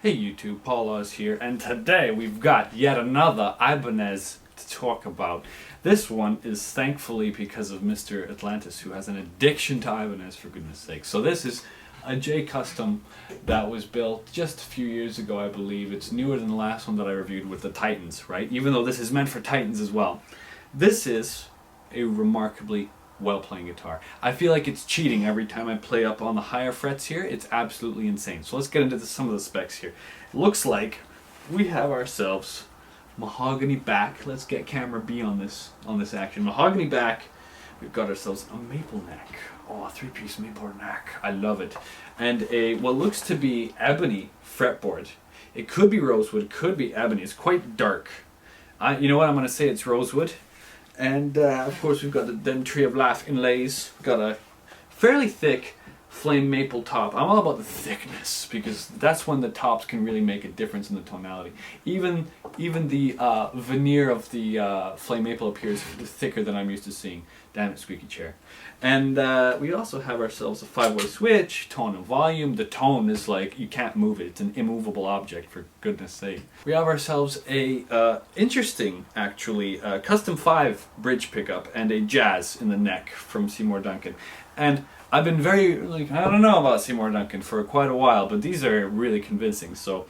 Hey YouTube, Paul Oz here, and today we've got yet another Ibanez to talk about. This one is thankfully because of Mr. Atlantis, who has an addiction to Ibanez, for goodness sake. So this is a J Custom that was built just a few years ago, I believe. It's newer than the last one that I reviewed with the Titans, right? Even though this is meant for Titans as well. This is a remarkably well-playing guitar. I feel like it's cheating every time I play up on the higher frets here. It's absolutely insane. So let's get into some of the specs here. It looks like we have ourselves mahogany back. Let's get camera B on this action. Mahogany back. We've got ourselves a maple neck. Oh, a three-piece maple neck. I love it. And a what looks to be ebony fretboard. It could be rosewood, it could be ebony. It's quite dark. You know what? I'm going to say it's rosewood. And of course we've got the Tree of Life inlays. We've got a fairly thick flame maple top. I'm all about the thickness because that's when the tops can really make a difference in the tonality. Even the veneer of the flame maple appears thicker than I'm used to seeing. Damn it, squeaky chair. And we also have ourselves a 5-way switch, tone and volume. The tone is like, you can't move it. It's an immovable object, for goodness sake. We have ourselves a interesting, actually, custom 5 bridge pickup and a jazz in the neck from Seymour Duncan. And I've been very, like, I don't know about Seymour Duncan for quite a while, but these are really convincing. So,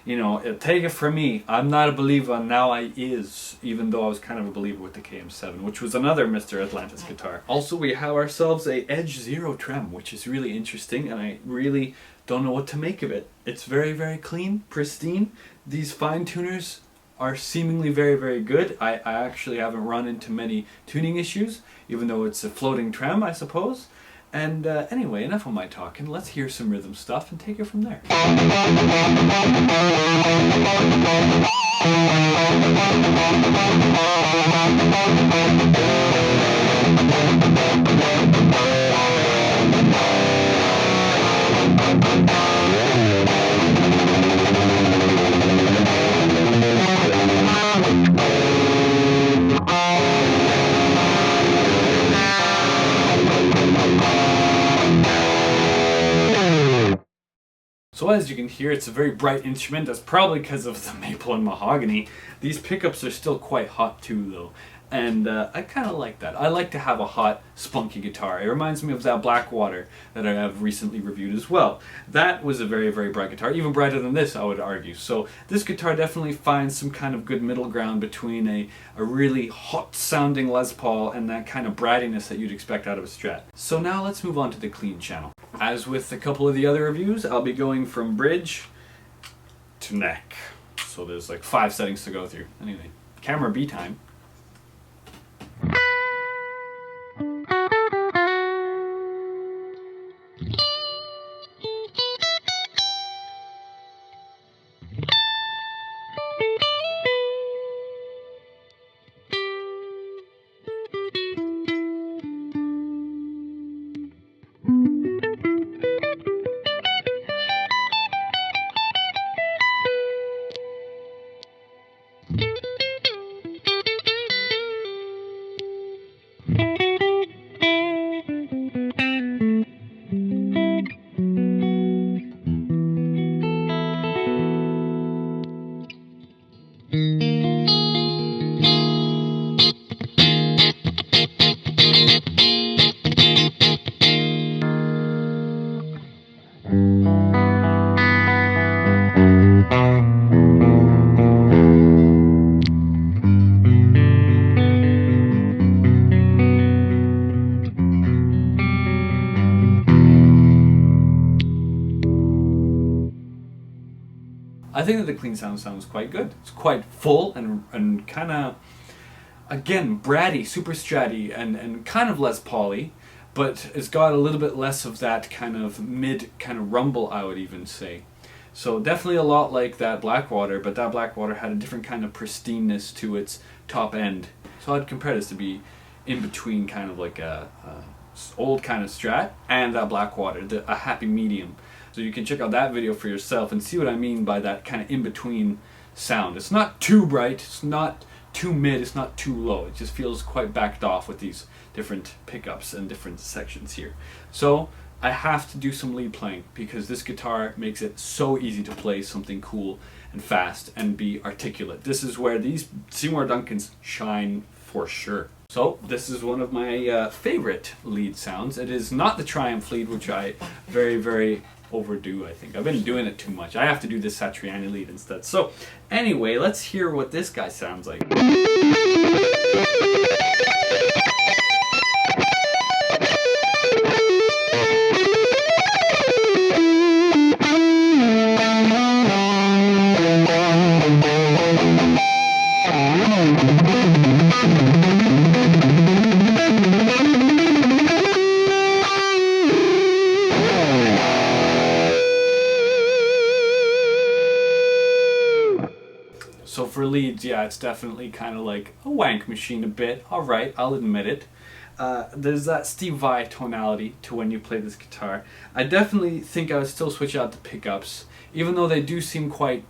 you know, take it from me, I'm not a believer, now I is, even though I was kind of a believer with the KM7, which was another Mr. Atlantis guitar. Also, we have ourselves a Edge Zero trem, which is really interesting, and I really don't know what to make of it. It's very, very clean, pristine. These fine tuners are seemingly very, very good. I actually haven't run into many tuning issues, even though it's a floating trem, I suppose. And anyway, enough of my talking. Let's hear some rhythm stuff and take it from there. So as you can hear, it's a very bright instrument. That's probably because of the maple and mahogany. These pickups are still quite hot too, though. And I kind of like that. I like to have a hot, spunky guitar. It reminds me of that Blackwater that I have recently reviewed as well. That was a very, very bright guitar. Even brighter than this, I would argue. So this guitar definitely finds some kind of good middle ground between a really hot-sounding Les Paul and that kind of brattiness that you'd expect out of a Strat. So now let's move on to the clean channel. As with a couple of the other reviews, I'll be going from bridge to neck. So there's like 5 settings to go through. Anyway, camera B time. I think that the clean sound sounds quite good. It's quite full and kind of again, bratty, super stratty, and kind of less poly, but it's got a little bit less of that kind of mid kind of rumble, I would even say. So definitely a lot like that Blackwater, but that Blackwater had a different kind of pristineness to its top end. So I'd compare this to be in between kind of like a old kind of Strat and that Blackwater, a happy medium. So you can check out that video for yourself and see what I mean by that kind of in-between sound. It's not too bright, it's not too mid, it's not too low. It just feels quite backed off with these different pickups and different sections here. So I have to do some lead playing because this guitar makes it so easy to play something cool and fast and be articulate. This is where these Seymour Duncans shine for sure. So this is one of my favorite lead sounds. It is not the Triumph lead, which I very overdo, I think. I've been doing it too much. I have to do this Satriani lead instead. So anyway, let's hear what this guy sounds like. So for leads, yeah, it's definitely kind of like a wank machine a bit. Alright, I'll admit it. There's that Steve Vai tonality to when you play this guitar. I definitely think I would still switch out the pickups. Even though they do seem quite,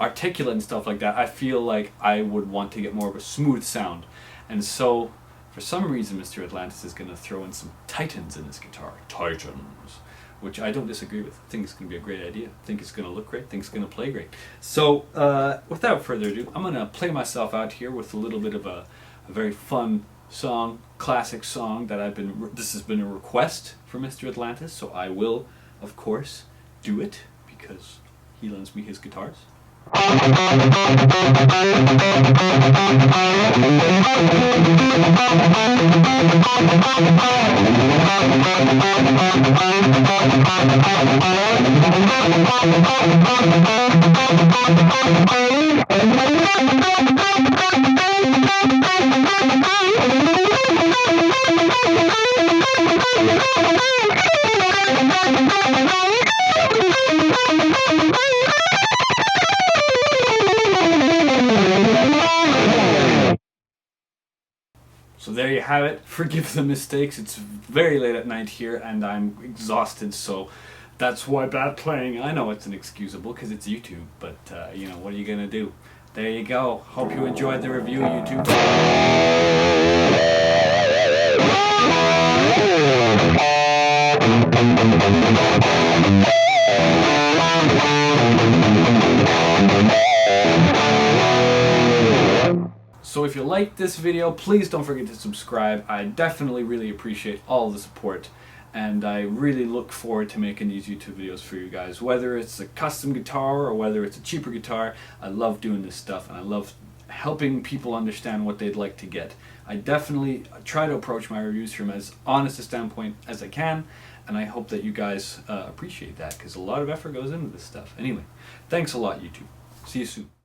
articulate and stuff like that, I feel like I would want to get more of a smooth sound. And so, for some reason, Mr. Atlantis is going to throw in some Titans in his guitar. Titans. Which I don't disagree with. I think it's going to be a great idea. I think it's going to look great. I think it's going to play great. So, without further ado, I'm going to play myself out here with a little bit of a very fun song, classic song that this has been a request for Mr. Atlantis, so I will, of course, do it because he lends me his guitars. So there you have it. Forgive the mistakes. It's very late at night here and I'm exhausted, so that's why bad playing. I know it's inexcusable because it's YouTube, but what are you gonna do? There you go. Hope you enjoyed the review, YouTube. So if you liked this video, please don't forget to subscribe. I definitely really appreciate all the support, and I really look forward to making these YouTube videos for you guys. Whether it's a custom guitar or whether it's a cheaper guitar, I love doing this stuff and I love helping people understand what they'd like to get. I definitely try to approach my reviews from as honest a standpoint as I can, and I hope that you guys appreciate that because a lot of effort goes into this stuff. Anyway, thanks a lot, YouTube. See you soon.